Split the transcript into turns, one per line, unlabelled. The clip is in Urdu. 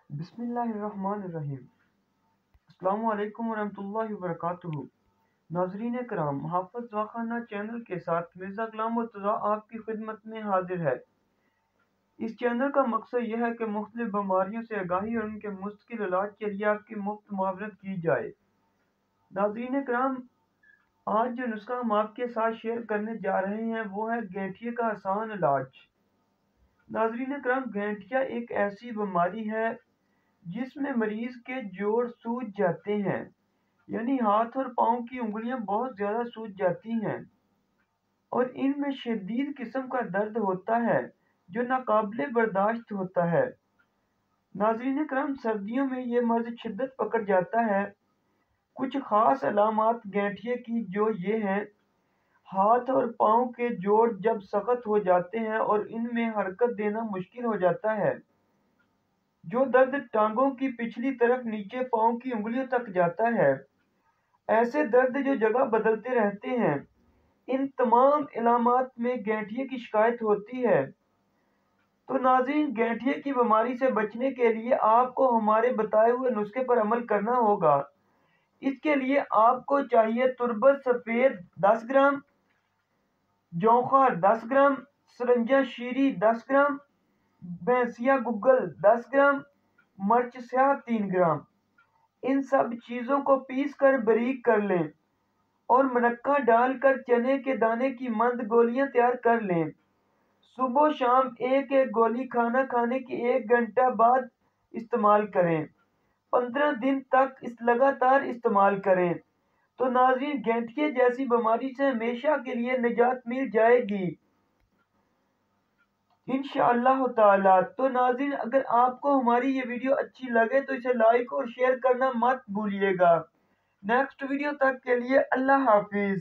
بسم اللہ الرحمن الرحیم۔ السلام علیکم ورحمۃ اللہ وبرکاتہ۔ ناظرین کرام، محافظ دواخانہ چینل کے ساتھ مرزا غلام مرتضیٰ آپ کی خدمت میں حاضر ہے۔ اس چینل کا مقصد یہ ہے کہ مختلف بیماریوں سے آگاہی اور ان کے مستقل علاج کے لیے آپ کی مفت معاونت کی جائے۔ ناظرین کرام، آج جو نسخہ ہم آپ کے ساتھ شیئر کرنے جا رہے ہیں وہ ہے گینٹھیے کا آسان علاج۔ ناظرین کرام، گینٹھیا ایک ایسی بیماری ہے جس میں مریض کے جوڑ سوج جاتے ہیں، یعنی ہاتھ اور پاؤں کی انگلیاں بہت زیادہ سوج جاتی ہیں اور ان میں شدید قسم کا درد ہوتا ہے جو ناقابل برداشت ہوتا ہے۔ ناظرین کرام، سردیوں میں یہ مرض شدت پکڑ جاتا ہے۔ کچھ خاص علامات گینٹھیے کی جو یہ ہیں: ہاتھ اور پاؤں کے جوڑ جب سخت ہو جاتے ہیں اور ان میں حرکت دینا مشکل ہو جاتا ہے، جو درد ٹانگوں کی پچھلی طرف نیچے پاؤں کی انگلیوں تک جاتا ہے، ایسے درد جو جگہ بدلتے رہتے ہیں، ان تمام علامات میں گینٹھیے کی شکایت ہوتی ہے۔ تو ناظرین، گینٹھیے کی بیماری سے بچنے کے لیے آپ کو ہمارے بتائے ہوئے نسخے پر عمل کرنا ہوگا۔ اس کے لیے آپ کو چاہیے تربت سفید 10 گرام، جوخار 10 گرام، سرنجہ شیری 10 گرام، بھینسیا گگل 10 گرام، مرچ سیاہ 3 گرام۔ ان سب چیزوں کو پیس کر باریک کر لیں اور منقہ ڈال کر چنے کے دانے کی مند گولیاں تیار کر لیں۔ صبح و شام ایک ایک گولی کھانا کھانے کے 1 گھنٹہ بعد استعمال کریں۔ 15 دن تک اس لگاتار استعمال کریں تو ناظرین، گینٹھیے جیسی بیماری سے ہمیشہ کے لیے نجات مل جائے گی انشاءاللہ تعالی۔ تو ناظرین، اگر آپ کو ہماری یہ ویڈیو اچھی لگے تو اسے لائک اور شیئر کرنا مت بھولیے گا۔ نیکسٹ ویڈیو تک کے لیے اللہ حافظ۔